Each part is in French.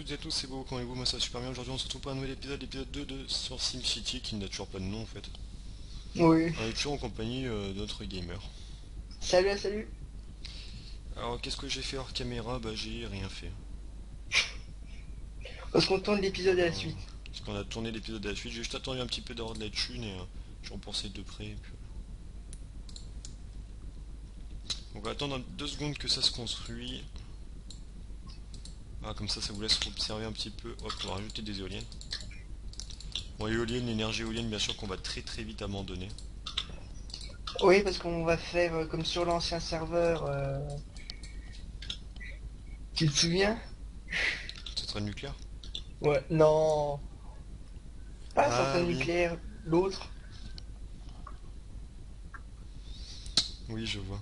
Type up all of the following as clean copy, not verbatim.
toutes et à tous, c'est beau, comment allez-vous? Moi ça va super bien. Aujourd'hui on se retrouve pour un nouvel épisode, l'épisode 2 de sur SimCity qui n'a toujours pas de nom en fait. Oui. On est toujours en compagnie d'autres gamers. Salut, salut. Alors qu'est-ce que j'ai fait hors caméra? Bah j'ai rien fait. On se contente de l'épisode à la Voilà. suite. Parce qu'on a tourné l'épisode à la suite, j'ai juste attendu un petit peu d'avoir de la thune et je repensais de près. Et puis, voilà. On va attendre 2 secondes que ça se construit. Ah, comme ça vous laisse observer un petit peu. Hop, on va rajouter des éoliennes. Bon, éoliennes, l'énergie éolienne bien sûr qu'on va très très vite abandonner. Oui, parce qu'on va faire comme sur l'ancien serveur. Tu te souviens? Ce sera nucléaire? Ouais. Non. Pas la Ah centrale oui, nucléaire, l'autre. oui je vois.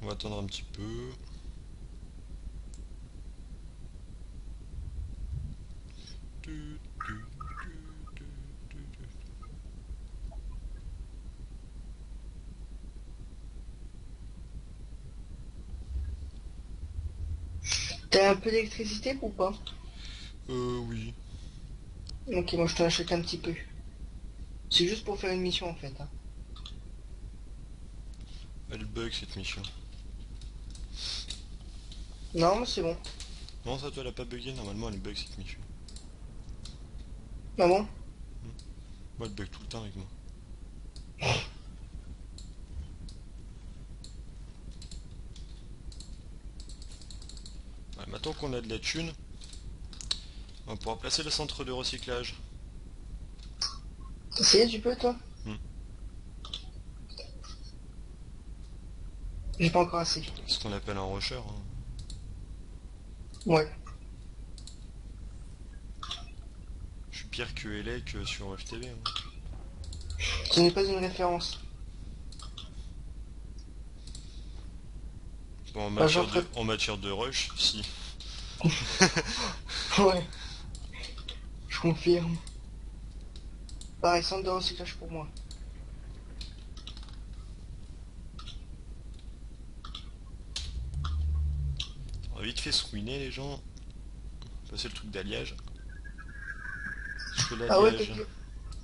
On va attendre un petit peu. T'as un peu d'électricité ou pas? Oui. Ok, moi je t'en achète un petit peu. C'est juste pour faire une mission en fait, hein. Elle bug cette mission. Non, mais c'est bon. Non, ça, toi, elle a pas bugué. Normalement, elle bug cette mission. Ah bon? Moi, elle bug tout le temps avec moi. Ouais, maintenant qu'on a de la thune, on pourra placer le centre de recyclage. Essayez, tu peux toi? Hmm. J'ai pas encore assez. C'est ce qu'on appelle un rusher, hein. Ouais. Je suis pire que Elec sur FTV, hein. Ce n'est pas une référence. Bon, Bah, j'en ferai. en matière de rush, si. Ouais, je confirme. Pareil, centre de recyclage pour moi. On va vite fait se ruiner, les gens. Passer le truc d'alliage. Je fais Ah ouais, l'alliage.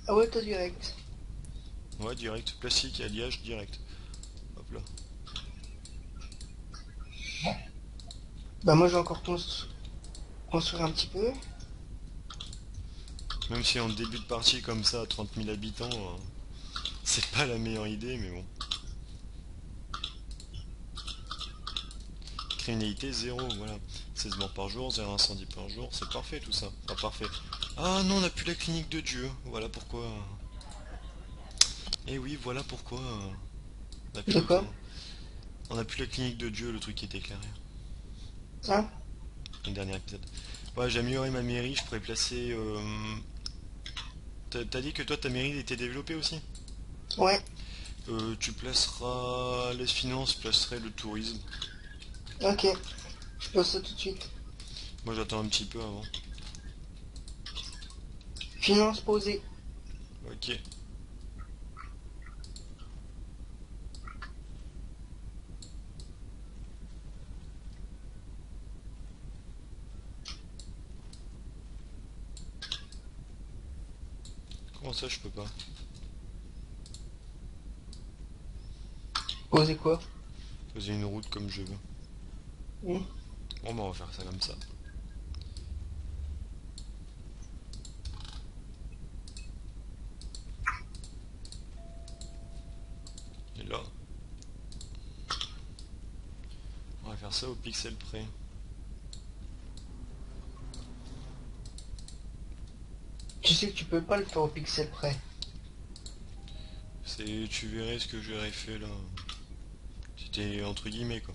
ah ouais, t'as direct. Ouais, direct. Plastique, alliage, direct. Hop là. Bah moi, je vais encore construire un petit peu. Même si en début de partie comme ça, à 30 000 habitants, c'est pas la meilleure idée, mais bon. Criminalité zéro, voilà. 16 morts par jour, 0 incendie par jour, c'est parfait tout ça. Enfin parfait. Ah non, on n'a plus la clinique de Dieu. Voilà pourquoi. Eh oui, voilà pourquoi. On n'a plus De quoi? on n'a plus la clinique de Dieu, le truc qui était éclairé. Hein? Le dernier épisode. Ouais, j'ai amélioré ma mairie, je pourrais placer. T'as dit que toi ta mairie était développée aussi? Ouais. Tu placeras les finances, placerai le tourisme. Ok. Je pose ça tout de suite. Moi j'attends un petit peu avant. Finance posée. Ok. Comment ça je peux pas? Posée quoi? Poser une route comme je veux. Hmm. Bon bah on va faire ça comme ça. Et là, on va faire ça au pixel près. Tu sais que tu peux pas le faire au pixel près. Tu verrais ce que j'aurais fait là. C'était entre guillemets quoi.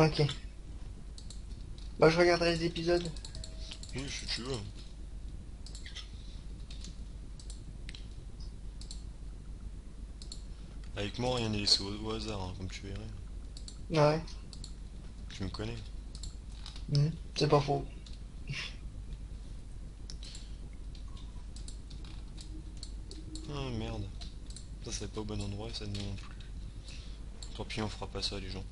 Ok. Bah je regarderai les épisodes. Oui, si tu veux. Avec moi, rien n'est laissé au hasard, hein, comme tu verrais. Ouais. Tu me connais. Hmm. C'est pas faux. Ah merde. Ça c'est pas au bon endroit et ça ne non plus. Tant pis, on fera pas ça les gens.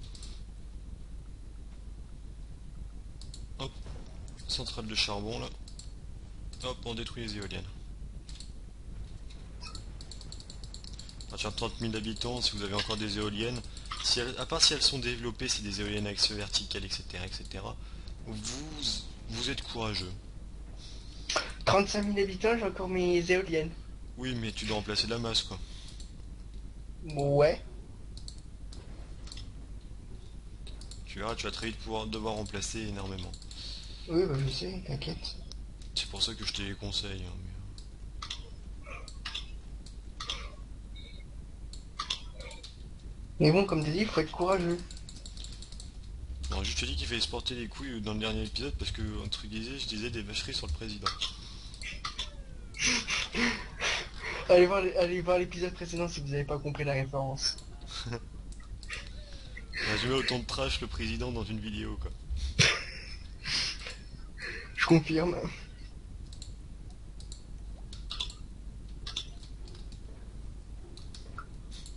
Centrale de charbon là. Hop, on détruit les éoliennes. À partir de 30 000 habitants, si vous avez encore des éoliennes, si à part si elles sont développées, c'est des éoliennes axe verticales, etc., etc., vous êtes courageux. 35 000 habitants, j'ai encore mes éoliennes. Oui, mais tu dois remplacer de la masse, quoi. Ouais. Tu verras, tu vas très vite devoir remplacer énormément. Oui, bah je sais, t'inquiète. C'est pour ça que je te les conseille, hein, Mais bon, comme t'as dit, il faut être courageux. Non, je te dis qu'il fallait se porter les couilles dans le dernier épisode parce que, entre guillemets, je disais des vacheries sur le président. Allez voir l'épisode précédent si vous n'avez pas compris la référence. On a jamais autant de trash le président dans une vidéo, quoi. Je confirme.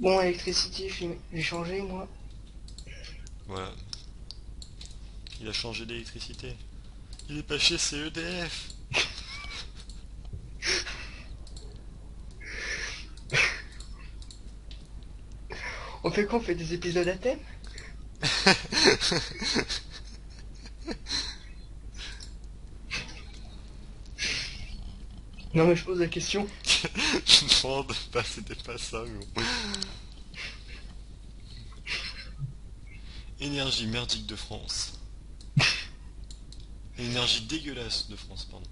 Bon, électricité, j'ai changé, moi. Voilà. Il a changé d'électricité. Il est pas chez CEDF. On fait quoi? On fait des épisodes à thème? Non, mais je pose la question. Non, bah, c'était pas ça, mais bon. Énergie merdique de France. Énergie dégueulasse de France, pardon.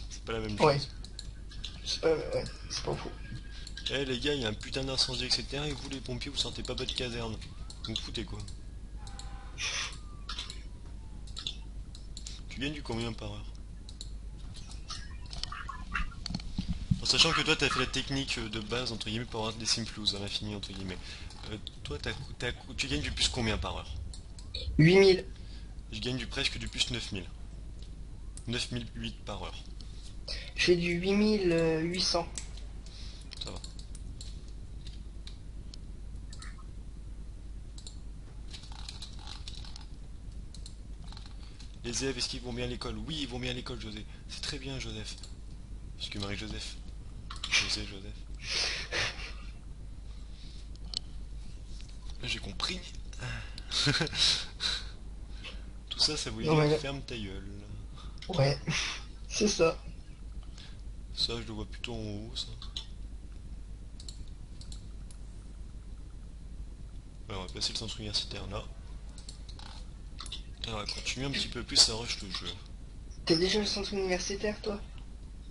C'est pas la même Ouais, chose. ouais, c'est pas faux. Eh les gars, il y a un putain d'incendie, etc. Et vous les pompiers, vous sentez pas votre caserne. Vous vous foutez quoi? Tu gagnes du combien par heure? En sachant que toi t'as fait la technique de base entre guillemets pour avoir des simplouz à l'infini entre guillemets. Toi tu gagnes du plus combien par heure? 8000. Je gagne du presque du plus 9000. 9008 par heure. J'ai du 8800. Ça va. Les élèves, est-ce qu'ils vont bien à l'école? Oui, ils vont bien à l'école, José. C'est très bien, Joseph. Parce que Marie-Joseph. Joseph. J'ai compris. Tout ça, ça veut Non, dire mais ferme ta gueule. ouais, c'est ça. Ça, je le vois plutôt en haut, ça. Alors, on va passer le centre universitaire là. On va continuer un petit peu plus à rush le jeu. T'es déjà le centre universitaire, toi?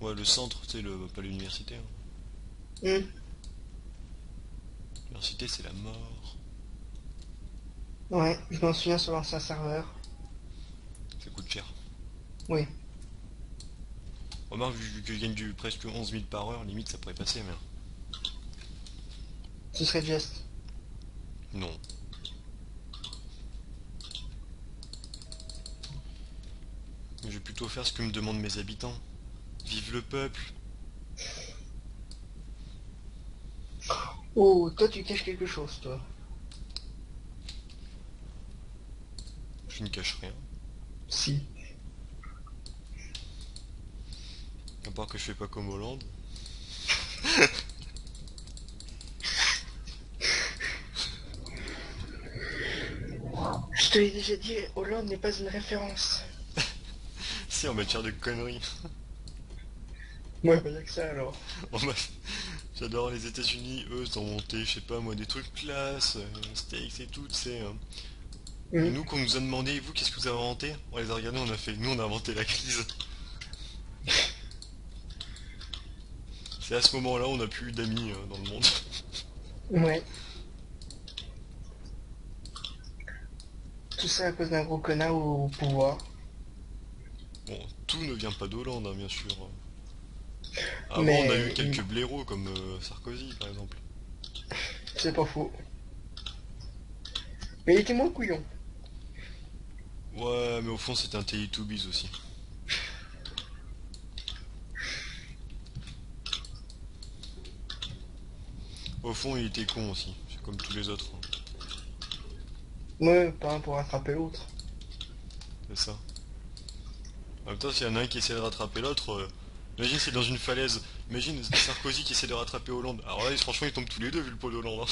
Ouais, le centre, c'est le pas l'université. Hein. Hmm. L'université, c'est la mort. Ouais, je m'en souviens sur l'ancien serveur. Ça coûte cher. Oui, Remarque, vu que je gagne du presque 11 000 par heure, limite ça pourrait passer, mais... ce serait juste. Non. Mais je vais plutôt faire ce que me demandent mes habitants. Vive le peuple. Oh, toi tu caches quelque chose, toi. Je ne cache rien. Si. À part que je fais pas comme Hollande. Je te l'ai déjà dit, Hollande n'est pas une référence. Si, en matière de conneries. Ouais, pas dire que ça alors. En ma- J'adore les États-Unis, eux, ils ont monté, je sais pas moi, des trucs classe, steaks et tout, tu sais. Hein. Et Hmm. nous, qu'on nous a demandé, vous, qu'est-ce que vous avez inventé? On les a regardés, on a fait, nous, on a inventé la crise. C'est à ce moment-là, on n'a plus eu d'amis dans le monde. Ouais. Tout ça à cause d'un gros connard au pouvoir. Bon, tout ne vient pas d'Hollande, hein, bien sûr. Avant, on a eu Mais quelques blaireaux, comme Sarkozy, par exemple. c'est pas faux. Mais il était moins couillon. Ouais, mais au fond, c'était un Teletubbies aussi. Au fond, il était con aussi, c'est comme tous les autres. Hein. Ouais, pas un pour rattraper l'autre. C'est ça. En même temps, s'il y en a un qui essaie de rattraper l'autre, imagine c'est dans une falaise. Imagine Sarkozy qui essaie de rattraper Hollande. Alors là, franchement, ils tombent tous les deux vu le poids d'Hollande.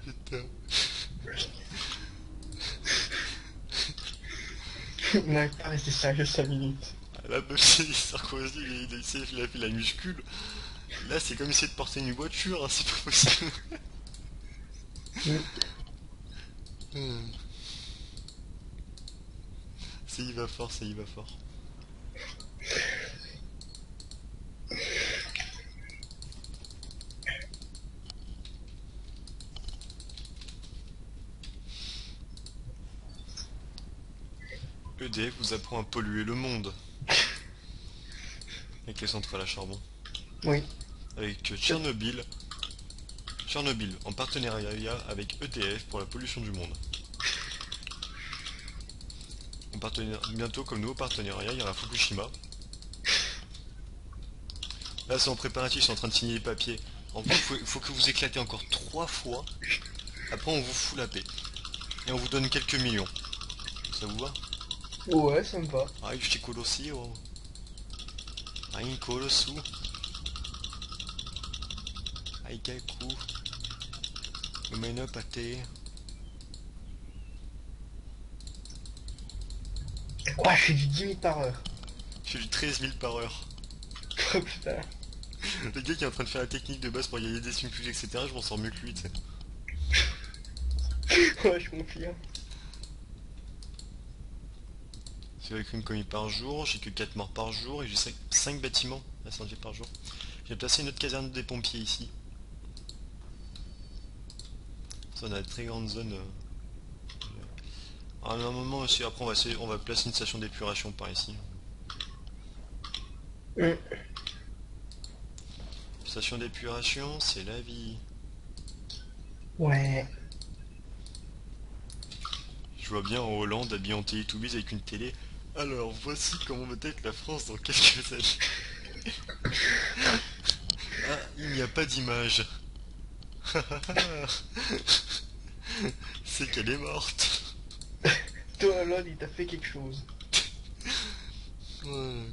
Putain. On n'arrive pas à rester sérieux 5 minutes. Là, même si Sarkozy, il a fait la muscule. Là, c'est comme essayer de porter une voiture, hein, c'est pas possible. Mm. Hmm. Ça y va fort, ça y va fort. EDF vous apprend à polluer le monde avec les centrales à charbon. Oui. Avec Tchernobyl. Tchernobyl en partenariat avec EDF pour la pollution du monde. Bientôt, comme nouveau partenariat, il y aura Fukushima. Là, c'est en préparatif, ils sont en train de signer les papiers. En gros, faut que vous éclatez encore 3 fois. Après, on vous fout la paix. Et on vous donne quelques millions. Ça vous va? Ouais, ça me va. Ah, je t'ai colossi, oh. Ah, il colossou. Ah, quel coup. Le mène pâté. Quoi, je fais du 10 000 par heure. Je fais du 13 000 par heure. Oh putain. Le gars qui est en train de faire la technique de base pour gagner des simpules, etc., je m'en sors mieux que lui, tu sais. Ouais, je confirme. C'est le crime commis par jour, j'ai que 4 morts par jour et j'ai 5 bâtiments incendiés par jour. J'ai placé une autre caserne des pompiers ici. Ça, on a de très grandes zones. À un moment aussi, après on va placer une station d'épuration par ici. Mm. Station d'épuration, c'est la vie. Ouais. Je vois bien en Hollande habillé en Télétoubbies avec une télé. Alors voici comment va être la France dans quelques années. Ah, il n'y a pas d'image. C'est qu'elle est morte. Toi, lol, il t'a fait quelque chose. Ouais.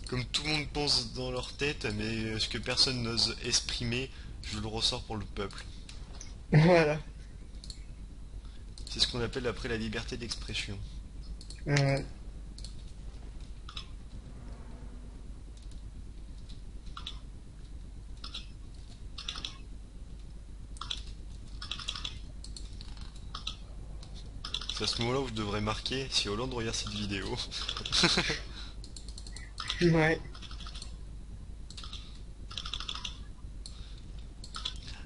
Comme tout le monde pense dans leur tête, mais ce que personne n'ose exprimer, je le ressors pour le peuple. Voilà. C'est ce qu'on appelle après la liberté d'expression. Ouais. C'est à ce moment-là où je devrais marquer si Hollande regarde cette vidéo. Ouais.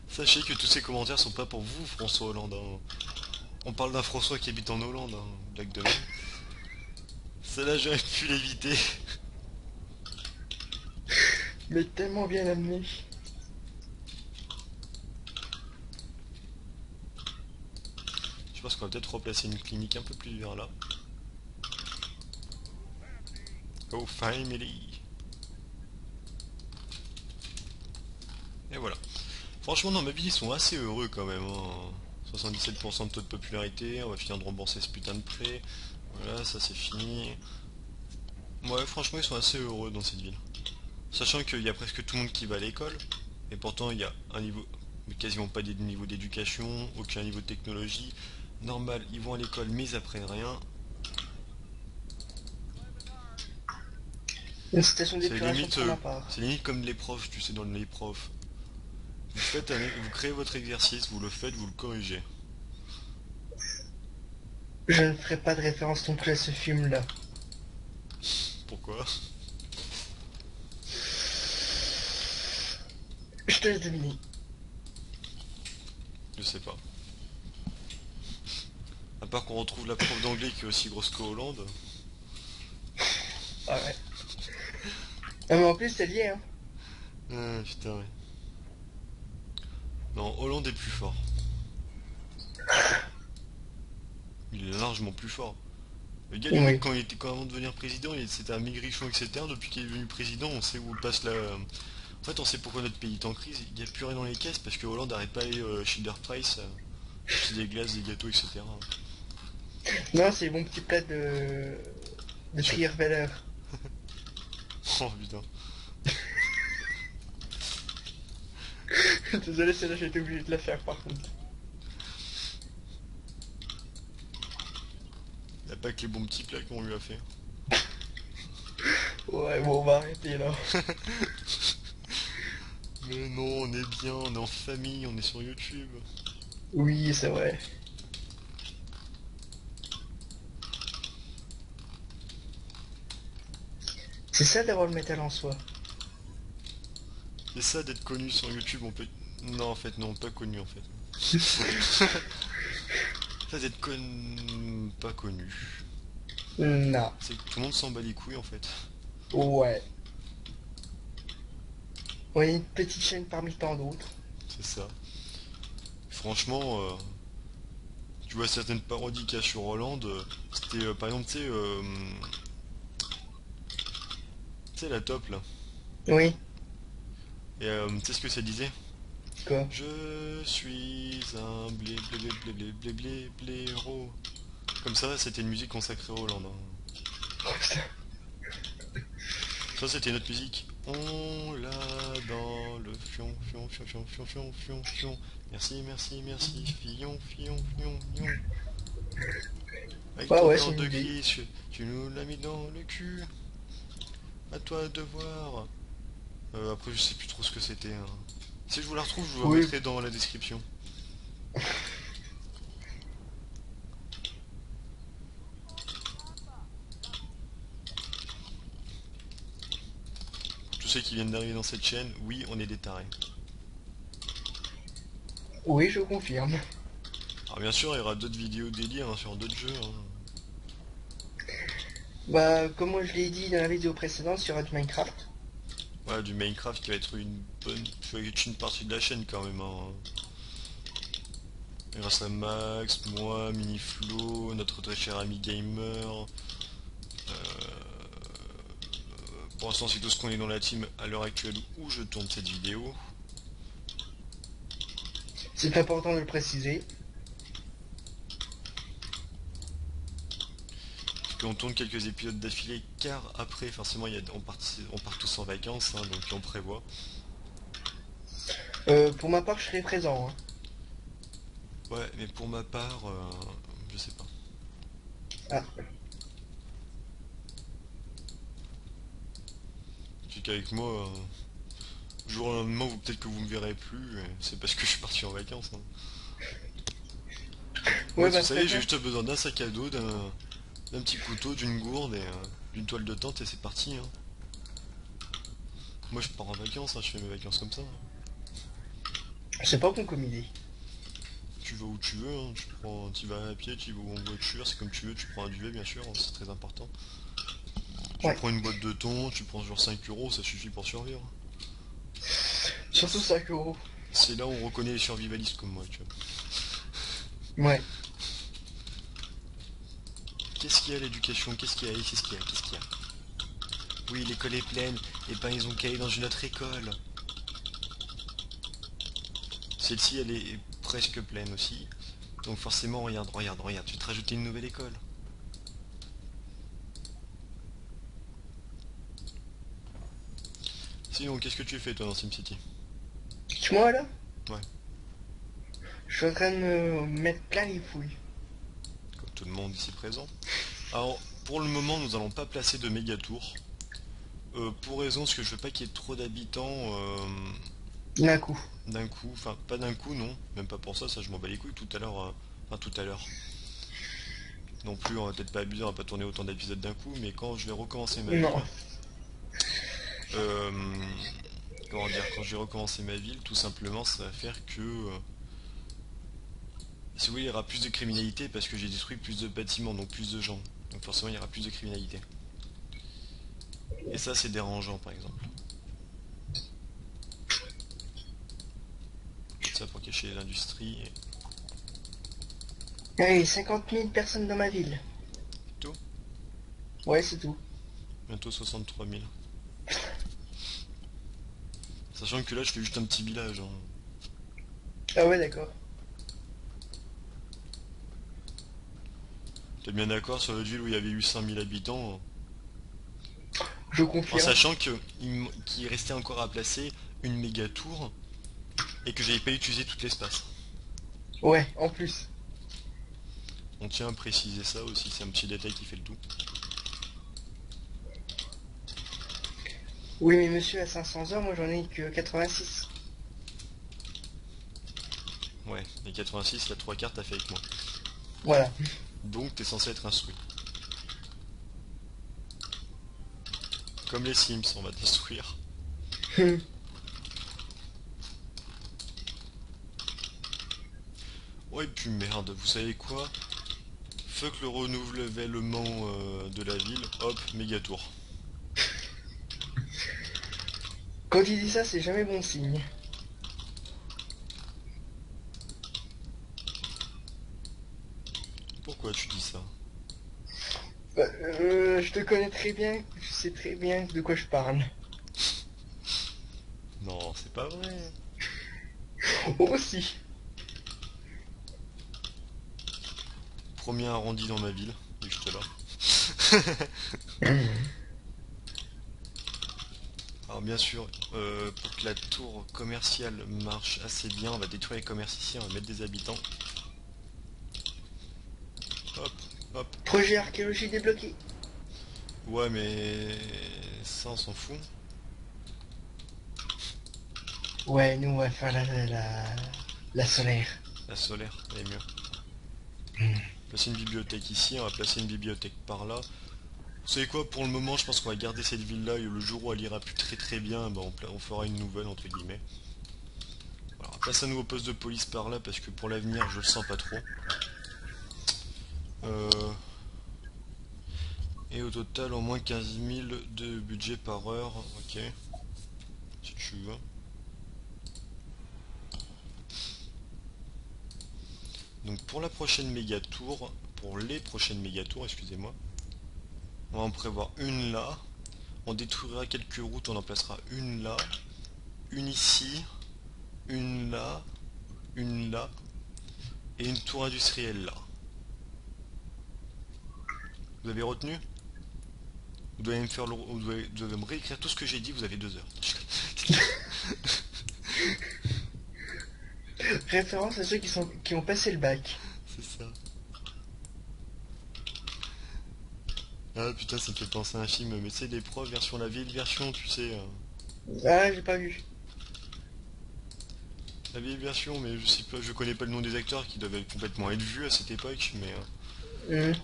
Sachez que tous ces commentaires sont pas pour vous, François Hollande, hein. On parle d'un François qui habite en Hollande, hein. Blague de merde. Celle-là, j'aurais pu l'éviter. Mais tellement bien amené. Je pense qu'on va peut-être replacer une clinique un peu plus vers là. Oh, family. Et voilà. Franchement, dans ma vie, ils sont assez heureux quand même, hein. 77% de taux de popularité, on va finir de rembourser ce putain de prêt. Voilà, ça c'est fini. Ouais, franchement, ils sont assez heureux dans cette ville. Sachant qu'il y a presque tout le monde qui va à l'école, et pourtant il y a un niveau, mais quasiment pas de niveau d'éducation, aucun niveau de technologie. Normal, ils vont à l'école mais ils apprennent rien. Une station C'est d'épuration limite, pour ma part. c'est limite comme les profs, tu sais, dans les profs. Vous créez votre exercice, vous le faites, vous le corrigez. Je ne ferai pas de référence non plus à ce film-là. Pourquoi? Je te laisse deviner. Je sais pas. À part qu'on retrouve la prof d'anglais qui est aussi grosse que Hollande. Ah ouais. Ah, mais en plus, c'est lié, hein. Ah, putain, ouais. Non, Hollande est plus fort. Il est largement plus fort. Le gars, limite, Oui. quand avant de devenir président, c'était un maigrichon, etc. Depuis qu'il est devenu président, on sait où passe En fait, on sait pourquoi notre pays est en crise. Il n'y a plus rien dans les caisses parce que Hollande n'arrête pas les Schilder Price, acheter des glaces, des gâteaux, etc. Non, c'est mon petit plat de Je- Trierweiler. Oh putain. Désolé, celle-là, j'ai été obligé de la faire par contre. Il n'y a pas que les bons petits plats qu'on lui a fait. Ouais, bon, on va arrêter là. Mais non, on est bien, on est en famille, on est sur YouTube. Oui, c'est vrai. C'est ça d'avoir le métal en soi. C'est ça d'être connu sur YouTube, on peut... Non, en fait, non, pas connu en fait. Ça d'être pas connu. Non. C'est que tout le monde s'en bat les couilles en fait. Ouais. On est une petite chaîne parmi tant d'autres. C'est ça. Franchement, tu vois certaines parodies qu'il y a sur Hollande, c'était par exemple, tu sais la top là. Oui, Et tu sais ce que ça disait? quoi. Je suis un blé blé blé blé blé blé blé blaireau. Comme ça, c'était une musique consacrée à Hollande, hein. Oh, putain. Ça, c'était notre musique. On l'a dans le fion, fion, fion, fion, fion, fion, fion, fion. Merci, merci, merci, fion, fion, fion, fion. Avec Ouais, ton ouais, plan c'est une de idée. gris, tu nous l'as mis dans le cul. À toi de voir. Après, je sais plus trop ce que c'était, hein. Si je vous la retrouve, je vous la Oui. mettrai dans la description. Tous ceux qui viennent d'arriver dans cette chaîne, oui, on est des tarés. Oui, je confirme. Alors bien sûr, il y aura d'autres vidéos délire hein, sur d'autres jeux, hein. Bah, comme moi je l'ai dit dans la vidéo précédente sur du Minecraft. Voilà, du Minecraft qui va être une bonne... qui va être une partie de la chaîne quand même, hein. Grâce à Max, moi, Miniflo, notre très cher ami Gamer. Pour l'instant, c'est tout ce qu'on est dans la team à l'heure actuelle où je tourne cette vidéo. C'est important de le préciser. Parce qu'on tourne quelques épisodes d'affilée, car après, forcément, on part tous en vacances, hein, donc on prévoit. Pour ma part, je serai présent, hein. Ouais, mais pour ma part, je sais pas. Ah, C'est qu'avec moi, jour au lendemain, peut-être que vous me verrez plus, et c'est parce que je suis parti en vacances, hein. Moi, ouais, vous bah très savez, j'ai bien. juste besoin d'un sac à dos, d'un petit couteau, d'une gourde et d'une toile de tente, et c'est parti, hein. Moi, je pars en vacances, hein, je fais mes vacances comme ça, hein. C'est pas con comme idée. Tu vas où tu veux, hein, tu vas à pied, tu vas en voiture, c'est comme tu veux, tu prends un duvet bien sûr, hein, c'est très important. Tu Ouais. prends une boîte de thon, tu prends genre 5 euros, ça suffit pour survivre. Surtout 5 euros. C'est là où on reconnaît les survivalistes comme moi, tu vois. Ouais. Qu'est-ce qu'il y a l'éducation? Qu'est-ce qu'il y a? Qu'est-ce qu'il y a? Qu'est-ce qu'il y a? Oui, l'école est pleine, et ben ils ont qu'à aller dans une autre école. Celle-ci, elle est presque pleine aussi. Donc forcément, regarde, regarde, regarde, tu vais te rajouter une nouvelle école. Sinon, qu'est-ce que tu fais toi dans SimCity? Moi là, Ouais, je suis en train de me mettre plein les fouilles. comme tout le monde ici présent. Alors, pour le moment, nous allons pas placer de méga tours. Pour raison, parce que je veux pas qu'il y ait trop d'habitants D'un coup. d'un coup. Enfin, pas d'un coup, non. Même pas pour ça, ça je m'en bats les couilles tout à l'heure. Enfin, tout à l'heure. Non plus, on va peut-être pas abuser, on va pas tourner autant d'épisodes d'un coup, mais quand je vais recommencer ma ville, Non. euh, comment dire, quand je vais recommencer ma ville, tout simplement, ça va faire que, si vous voulez, il y aura plus de criminalité parce que j'ai détruit plus de bâtiments, donc plus de gens. Donc forcément, il y aura plus de criminalité. Et ça, c'est dérangeant, par exemple. Ça pour cacher l'industrie et Allez, 50 000 personnes dans ma ville. tout. Ouais, c'est tout. Bientôt 63 000. Sachant que là, je fais juste un petit village, hein. Ah ouais, d'accord. T'es bien d'accord sur le ville où il y avait eu 5000 habitants? Je En confirme. sachant qu'il restait encore à placer une méga tour et que j'avais pas utilisé tout l'espace. Ouais, en plus. On tient à préciser ça aussi, c'est un petit détail qui fait le tout. Oui, mais monsieur, à 500 heures, moi j'en ai que 86. Ouais, et 86, la 3 quarts t'as fait avec moi. Voilà. Donc t'es censé être instruit. Comme les Sims, on va t'instruire. Ouais, et puis merde, vous savez quoi? Fuck le renouvellement de la ville, hop, méga tour. Quand il dit ça, c'est jamais bon signe. Pourquoi tu dis ça? Bah, je te connais très bien, je sais très bien de quoi je parle. Non, c'est pas vrai. Aussi. Premier arrondi dans ma ville, et juste là. Alors bien sûr, pour que la tour commerciale marche assez bien, on va détruire les commerces ici, on va mettre des habitants. Hop, hop. Projet archéologie débloqué. Ouais, mais ça on s'en fout. Ouais, nous on va faire la solaire. La solaire, elle est mieux. Placer une bibliothèque ici, on va placer une bibliothèque par là. Vous savez quoi, pour le moment, je pense qu'on va garder cette ville-là et le jour où elle ira plus très bien, bah, on fera une nouvelle, entre guillemets. Voilà, on va placer un nouveau poste de police par là parce que pour l'avenir, je le sens pas trop. Euh, et au total, au moins 15 000 de budget par heure. Ok, si tu veux. Donc pour la prochaine méga tour, pour les prochaines méga tours, excusez-moi, on va en prévoir une là. On détruira quelques routes, on en placera une là, une ici, une là, et une tour industrielle là. Vous avez retenu? Vous devez me faire vous devez me réécrire tout ce que j'ai dit, vous avez 2 heures. Référence à ceux qui ont passé le bac. C'est ça. Ah putain, ça me fait penser à un film, mais c'est des profs version la vieille version, tu sais. Ah, j'ai pas vu. La vieille version, mais je sais pas, je connais pas le nom des acteurs qui doivent complètement être vus à cette époque, mais Hum.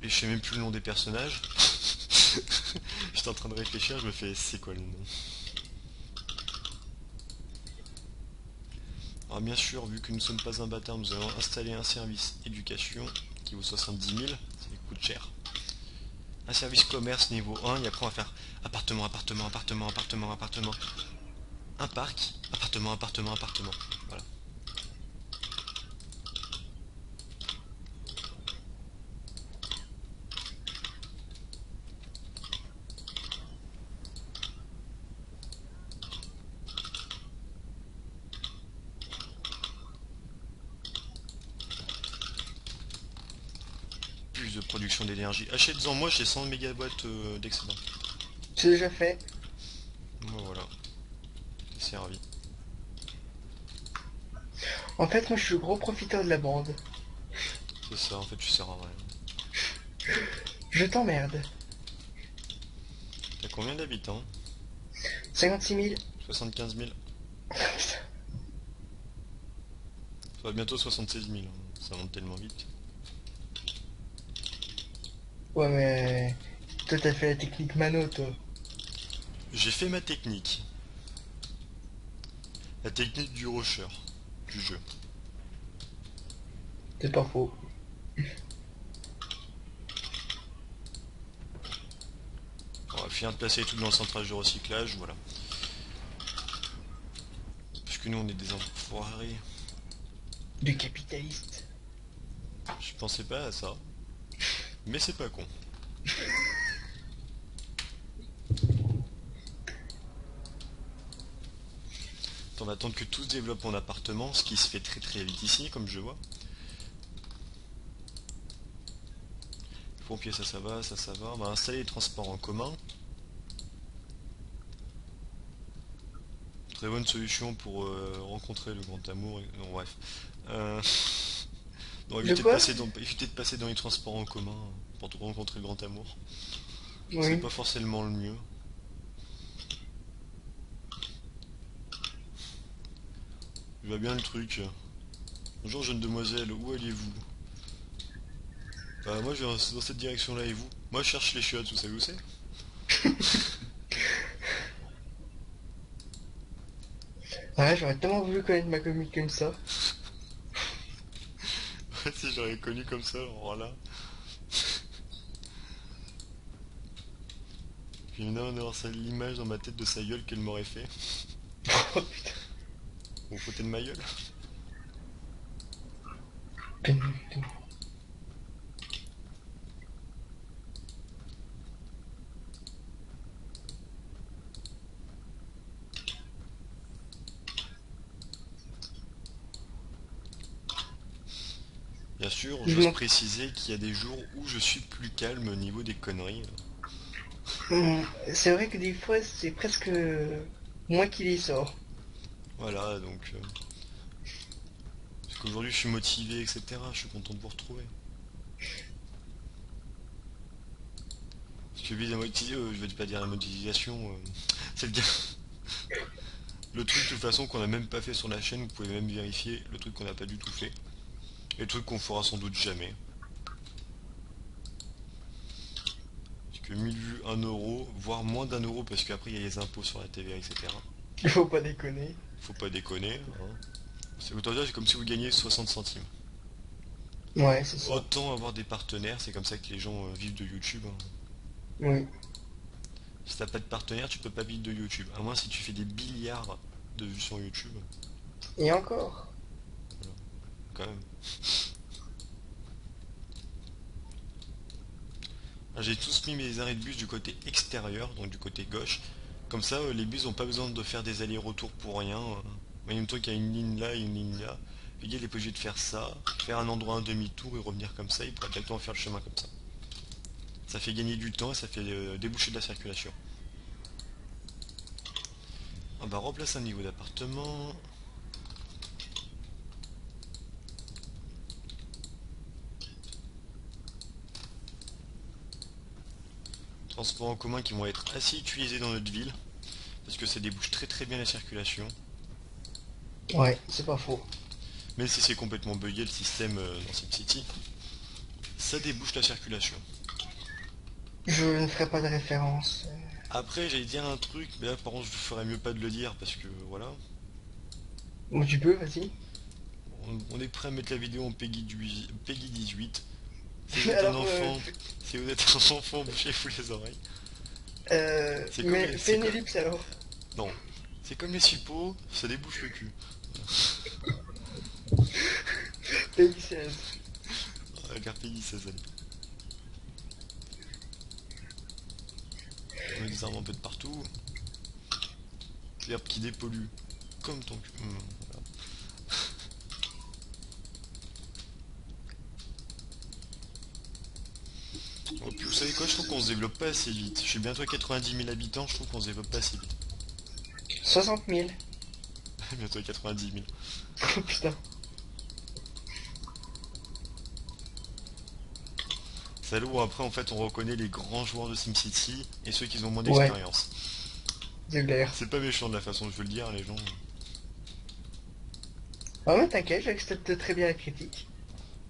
et je sais même plus le nom des personnages. J'étais en train de réfléchir, je me fais c'est quoi le nom? Alors bien sûr, vu que nous ne sommes pas un bâtard, nous allons installer un service éducation qui vaut 70 000, ça coûte cher. Un service commerce niveau 1, et après on va faire appartement, appartement, appartement, appartement, appartement. Un parc, appartement, appartement, appartement. Voilà. Plus de production d'énergie. Achète-en moi, j'ai 100 mégawatts d'excédent. C'est déjà fait. Bon, voilà, t'es servi. En fait, moi je suis le gros profiteur de la bande. C'est ça, en fait, tu sers à rien. Je t'emmerde. T'as combien d'habitants? 56 000. 75 000. Ça va bientôt 76 000, hein. Ça monte tellement vite. Ouais, mais toi t'as fait la technique mano, toi. J'ai fait ma technique. La technique du rusher du jeu. C'est pas faux. On va finir de placer tout dans le centrage de recyclage, voilà. Parce que nous on est des enfoirés. Du capitaliste. Je pensais pas à ça. Mais c'est pas con. On va attendre que tout se développe en appartement, ce qui se fait très très vite ici, comme je vois. Pompier, ça va, ça va. On va installer les transports en commun. Très bonne solution pour rencontrer le grand amour. Non, bref. Euh, non, De quoi? éviter de passer dans les transports en commun pour rencontrer le grand amour. C'est Oui. pas forcément le mieux. Je vois bien le truc. Bonjour jeune demoiselle, où allez-vous? Bah moi je vais dans cette direction-là et vous? Moi je cherche les chiottes, vous savez où c'est? Ouais, j'aurais tellement voulu connaître ma commune comme ça. Si j'aurais connu comme ça, alors là. Puis maintenant on a l'image dans ma tête de sa gueule qu'elle m'aurait fait. Oh putain. Au côté de ma gueule. Bien sûr, Je j'ose m'en- préciser qu'il y a des jours où je suis plus calme au niveau des conneries. C'est vrai que des fois, c'est presque moi qui les sors. Voilà, donc... parce qu'aujourd'hui je suis motivé, etc. Je suis content de vous retrouver. Parce que je vais pas dire la motivation, c'est le dire. Le truc de toute façon qu'on a même pas fait sur la chaîne, vous pouvez même vérifier, le truc qu'on n'a pas du tout fait. Et le truc qu'on fera sans doute jamais. Parce que 1000 vues, 1 euro, voire moins d'1 euro, parce qu'après il y a les impôts sur la TVA, etc. Il faut pas déconner. Faut pas déconner, hein. C'est comme si vous gagnez 60 centimes. Ouais, c'est ça. Autant avoir des partenaires, c'est comme ça que les gens vivent de YouTube, hein. Oui. Si t'as pas de partenaire, tu peux pas vivre de YouTube. À moins si tu fais des milliards de vues sur YouTube. Et encore. Voilà, quand même. Ah, j'ai tous mis mes arrêts de bus du côté extérieur, donc du côté gauche. Comme ça, les bus n'ont pas besoin de faire des allers-retours pour rien. En même temps qu'il y a une ligne là et une ligne là. Le gars il est pas obligé de faire ça, faire un endroit un demi-tour et revenir comme ça, il pourrait directement faire le chemin comme ça. Ça fait gagner du temps et ça fait déboucher de la circulation. On va remplacer un niveau d'appartement. Transports en commun qui vont être assez utilisés dans notre ville. Parce que ça débouche très très bien la circulation. Ouais, c'est pas faux. Même si c'est complètement buggé le système dans SimCity, ça débouche la circulation. Je ne ferai pas de référence. Après, j'allais dire un truc, mais là, par contre, je ferais mieux pas de le dire parce que voilà. Ou tu peux, vas-y. On est prêt à mettre la vidéo en Peggy 18. Si vous êtes un Alors, enfant, si vous êtes un enfant, bouchez-vous les oreilles. C'est comme mais les. fais une ellipse alors. Non. C'est comme les suppos, ça débouche le cul. Peggy 16. Ah, regarde Peggy 16 années. On met des armes un peu de partout. L'herbe qui dépollue. Comme ton cul. Voilà. Oh, puis vous savez quoi, je trouve qu'on se développe pas assez vite. Je suis bientôt à 90 000 habitants, je trouve qu'on se développe pas assez vite. 60 000. Bientôt à 90 000. Oh putain. C'est là où après en fait on reconnaît les grands joueurs de SimCity et ceux qui ont moins Ouais, d'expérience. c'est clair. C'est pas méchant de la façon dont je veux le dire, les gens. Ah ouais, t'inquiète, j'accepte très bien la critique.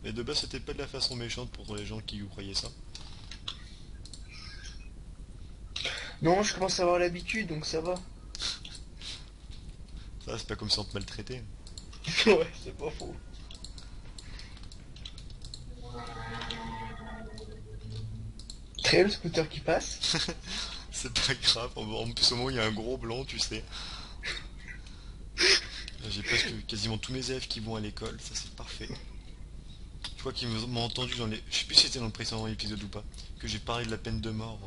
Mais de base c'était pas de la façon méchante pour les gens qui vous croyaient ça. Non, je commence à avoir l'habitude, donc ça va. Ça c'est pas comme si on te maltraitait. Ouais, c'est pas faux. Très le scooter qui passe. C'est pas grave, en plus au moins il y a un gros blanc, tu sais. J'ai presque quasiment tous mes élèves qui vont à l'école, ça c'est parfait. Je crois qu'ils m'ont entendu dans les... Je sais plus si c'était dans le précédent épisode ou pas, que j'ai parlé de la peine de mort.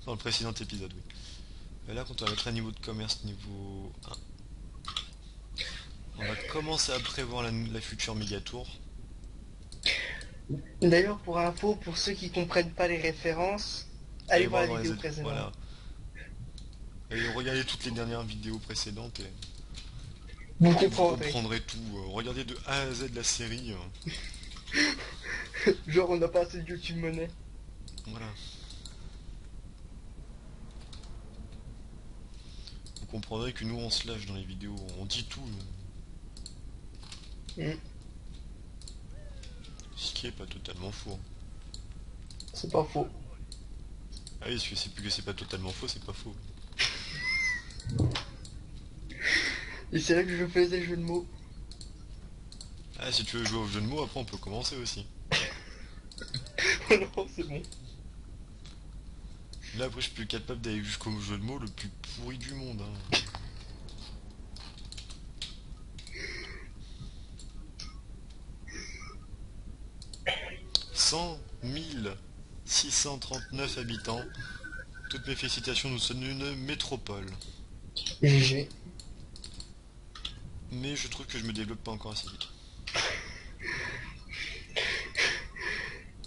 Dans le précédent épisode, oui. Et là, quand on va mettre un niveau de commerce niveau 1, on va commencer à prévoir la future méga tour. D'ailleurs, pour info, pour ceux qui comprennent pas les références, allez Allez voir voir la dans les... vidéo précédente. Voilà. Et regardez toutes les dernières vidéos précédentes Vous et vous comprendrez. comprendrez tout. Regardez de A à Z la série. Genre, on n'a pas assez de YouTube monnaie. Voilà. Vous comprendrez que nous on se lâche dans les vidéos. On dit tout. Hmm, Ce qui est pas totalement faux. c'est pas faux. Ah oui, parce que c'est plus que c'est pas totalement faux, c'est pas faux. Et c'est là que je faisais le jeu de mots. Ah, si tu veux jouer au jeu de mots, après on peut commencer aussi. Non, c'est bon. Là après je suis plus capable d'aller jusqu'au jeu de mots le plus pourri du monde. Hein. 100 639 habitants. Toutes mes félicitations, nous sommes une métropole. GG. Mais je trouve que je me développe pas encore assez vite.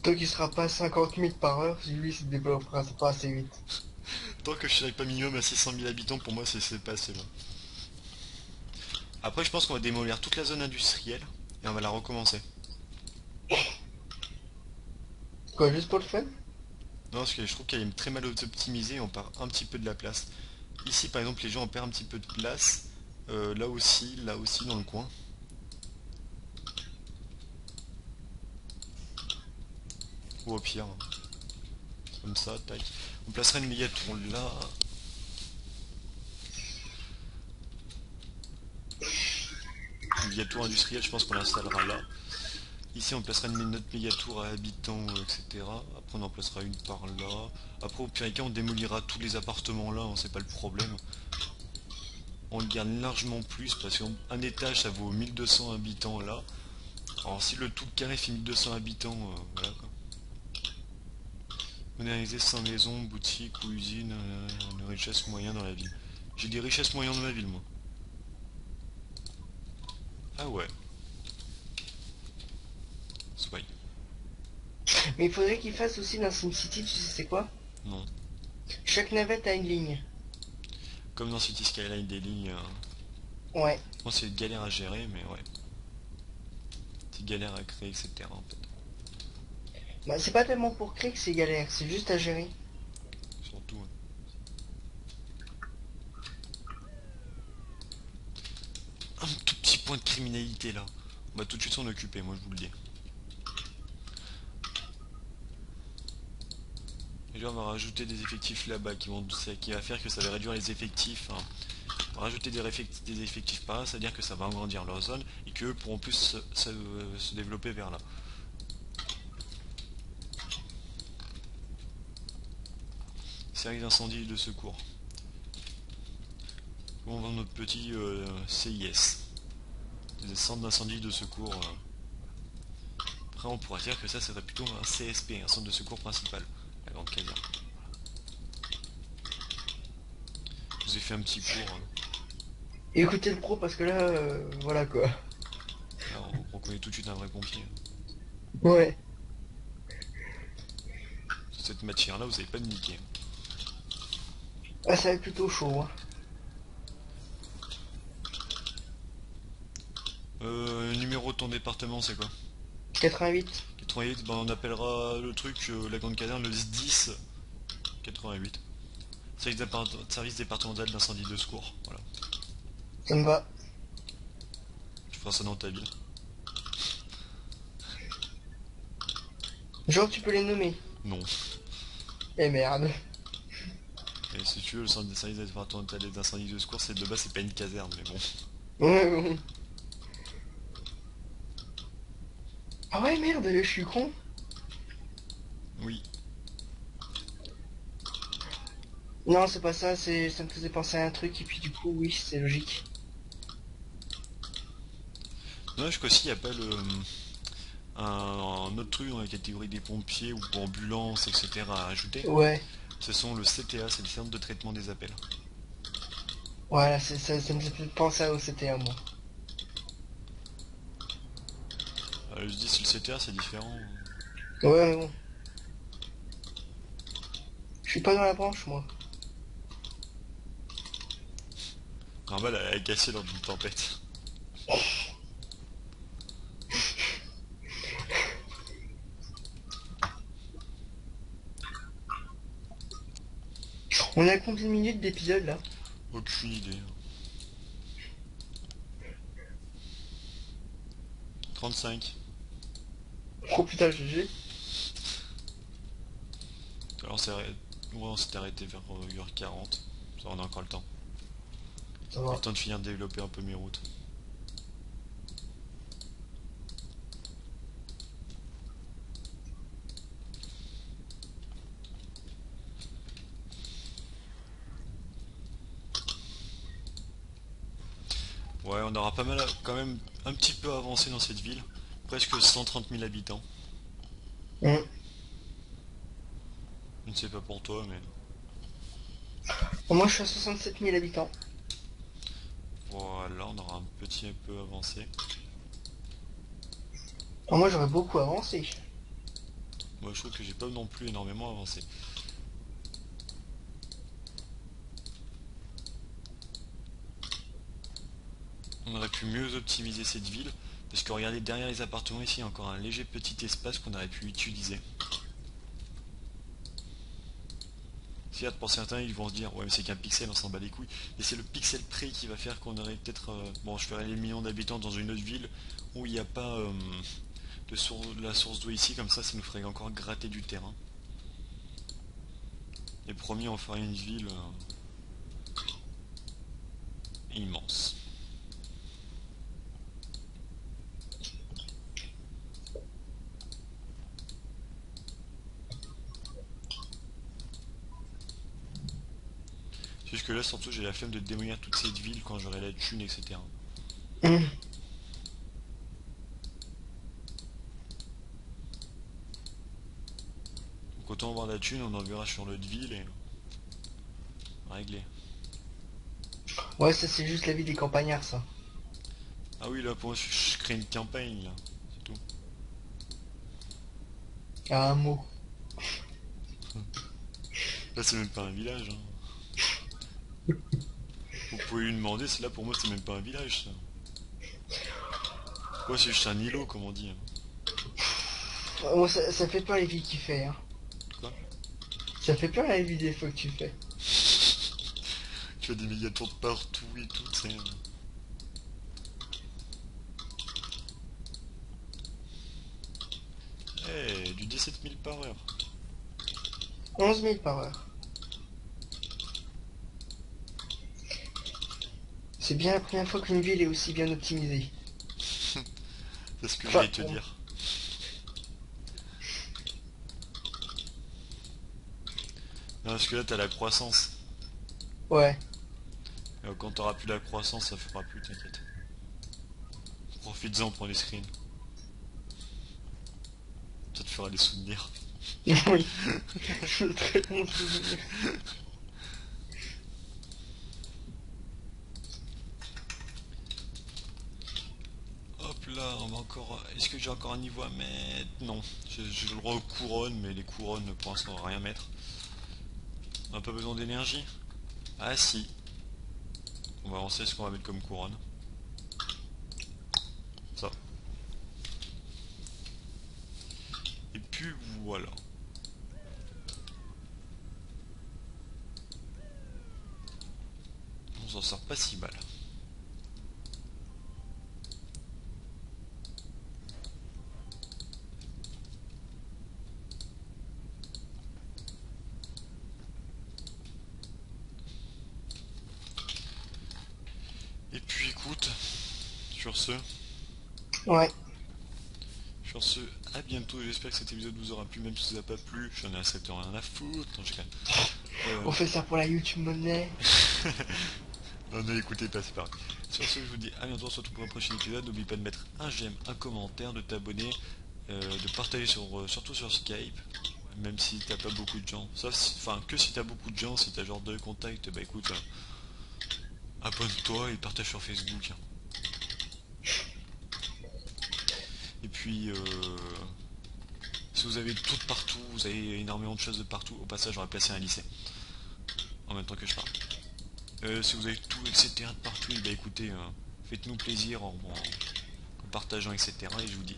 Tant qu'il sera pas à 50 000 par heure, lui il se développera pas assez vite. Tant que je serai pas minimum à 600 000 habitants, pour moi c'est pas assez long. Après je pense qu'on va démolir toute la zone industrielle et on va la recommencer. Quoi, juste pour le fun? Non, parce que je trouve qu'elle est très mal optimisée et on perd un petit peu de la place. Ici par exemple les gens en perdent un petit peu de place. Là aussi dans le coin. Ou au pire. Comme ça, tac. On placera une méga tour là. Une méga tour industrielle, je pense qu'on l'installera là. Ici on placera notre méga tour à habitants, etc. Après on en placera une par là. Après au pire des cas on démolira tous les appartements là, hein, c'est pas le problème. On le garde largement plus parce qu'un étage ça vaut 1200 habitants là. Alors si le tout carré fait 1200 habitants, voilà quoi. Moderniser 100 maisons, boutiques ou usines, de richesse moyenne dans la ville. J'ai des richesses moyennes dans ma ville moi. Ah ouais. Sway. Mais il faudrait qu'il fasse aussi dans SimCity, tu sais c'est quoi? Non. Chaque navette a une ligne. Comme dans City Skyline des lignes. Ouais. Bon c'est une galère à gérer mais ouais. C'est une galère à créer etc. en fait. Bah, c'est pas tellement pour créer que c'est galère, c'est juste à gérer. Surtout. Ouais. Un tout petit point de criminalité là. On va tout de suite s'en occuper, moi je vous le dis. Et là on va rajouter des effectifs là-bas qui va faire que ça va réduire les effectifs. Hein. On va rajouter des effectifs par là, c'est-à-dire que ça va agrandir leur zone et qu'eux pourront plus se développer vers là. Service d'incendie et de secours. On va notre petit CIS. Des centres d'incendie et de secours. Après on pourrait dire que ça serait plutôt un CSP, un centre de secours principal. La grande caserne. Je vous ai fait un petit cours. Hein. Et écoutez le pro parce que là, voilà quoi. Alors, on reconnaît tout de suite un vrai pompier. Ouais. Sur cette matière là vous n'avez pas de niquer. Ah, ça va être plutôt chaud. Hein. Numéro de ton département c'est quoi? 88. 88, ben on appellera le truc, la grande caserne, le 10 88. Service départemental d'incendie de secours, voilà. Ça me va. Tu feras ça dans ta ville. Genre, tu peux les nommer. Non. Eh merde. Et si tu veux, le service départemental d'incendie de secours, c'est de base, c'est pas une caserne, mais bon. Ouais, bon. Ah ouais, merde, je suis con. Oui. Non, c'est pas ça, ça me faisait penser à un truc, et puis du coup, oui, c'est logique. Dommage qu'aussi, il n'y a pas un autre truc dans la catégorie des pompiers ou ambulances, etc. à ajouter. Ouais. Ce sont le CTA, c'est le centre de traitement des appels. Voilà, ça me fait penser à OCTA, moi. Je dis si le CTR c'est différent. Ouais, mais bon. Je suis pas dans la branche, moi. Normal, elle est cassée lors d'une tempête. On est à combien de minutes d'épisode, là? Aucune idée. 35. Oh putain, GG. Alors on s'était arrêté vers 1h40. Ça on a encore le temps. Ça Et va. le temps de finir de développer un peu mes routes. Ouais, on aura pas mal quand même un petit peu avancé dans cette ville. Presque 130 000 habitants. Hum. Je ne sais pas pour toi, mais Bon, moi, je suis à 67 000 habitants. voilà, on aura un petit peu avancé. Alors, moi, j'aurais beaucoup avancé. Moi je trouve que j'ai pas non plus énormément avancé. On aurait pu mieux optimiser cette ville. Parce que regardez, derrière les appartements ici, il y a encore un léger petit espace qu'on aurait pu utiliser. Certes, pour certains, ils vont se dire, ouais, mais c'est qu'un pixel, on s'en bat les couilles. Et c'est le pixel près qui va faire qu'on aurait peut-être... bon, je ferais les millions d'habitants dans une autre ville où il n'y a pas de la source d'eau ici, comme ça nous ferait encore gratter du terrain. Et promis, on ferait une ville immense. Jusque là, surtout, j'ai la flemme de démolir toute cette ville quand j'aurai la thune, etc. Hum. Donc autant avoir la thune, on enverra sur l'autre ville et régler. Ouais, ça, c'est juste la vie des campagnards, ça. Ah oui, là, pour moi, je crée une campagne, là. C'est tout. À un mot. Là, c'est même pas un village, hein. Vous pouvez lui demander, c'est là, pour moi, c'est même pas un village, ça. Ouais, c'est juste un îlot, comme on dit, hein. Moi, ça fait peur les vies qu'il fait, hein. Quoi? Ça fait peur la vie des fois que tu fais. Tu as des méga-tours de partout et tout, tu sais. Eh, du 17 000 par heure. 11 000 par heure. C'est bien la première fois qu'une ville est aussi bien optimisée. C'est ce que Enfin, j'allais te bon. dire. Non, parce que là, t'as la croissance. Ouais. Quand t'auras plus la croissance, ça fera plus, t'inquiète. Profites-en pour les screens. Ça te fera des souvenirs. Oui. C'est très bon souvenir. Hop là, on va encore... Est-ce que j'ai encore un niveau à mettre? Non. J'ai le droit aux couronnes, mais les couronnes, pour l'instant, on va rien mettre. On n'a pas besoin d'énergie? Ah si. On sait ce qu'on va mettre comme couronne. Ça. Et puis voilà. On s'en sort pas si mal. Et puis écoute, sur ce, Ouais. sur ce, à bientôt. J'espère que cet épisode vous aura plu, même si ça vous a pas plu. J'en ai assez rien à foutre. Non, j'ai quand même. On fait ça pour la YouTube monnaie. Non, non, écoutez pas, c'est pareil. Sur ce, je vous dis à bientôt, surtout pour un prochain épisode. N'oublie pas de mettre un j'aime, un commentaire, de t'abonner, de partager surtout sur Skype, même si t'as pas beaucoup de gens. Sauf si, enfin, que si t'as beaucoup de gens, si t'as genre deux contacts, bah écoute, abonne-toi et partage sur Facebook. Et puis, si vous avez tout de partout, vous avez énormément de choses de partout, au passage j'aurais placé un lycée, en même temps que je parle. Si vous avez tout, etc. de partout, et bah écoutez, faites-nous plaisir en partageant, etc. Et je vous dis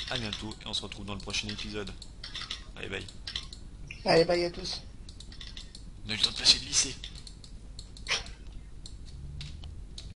à bientôt, et on se retrouve dans le prochain épisode. Allez, bye. Allez, bye à tous. On a eu le temps de passer le lycée.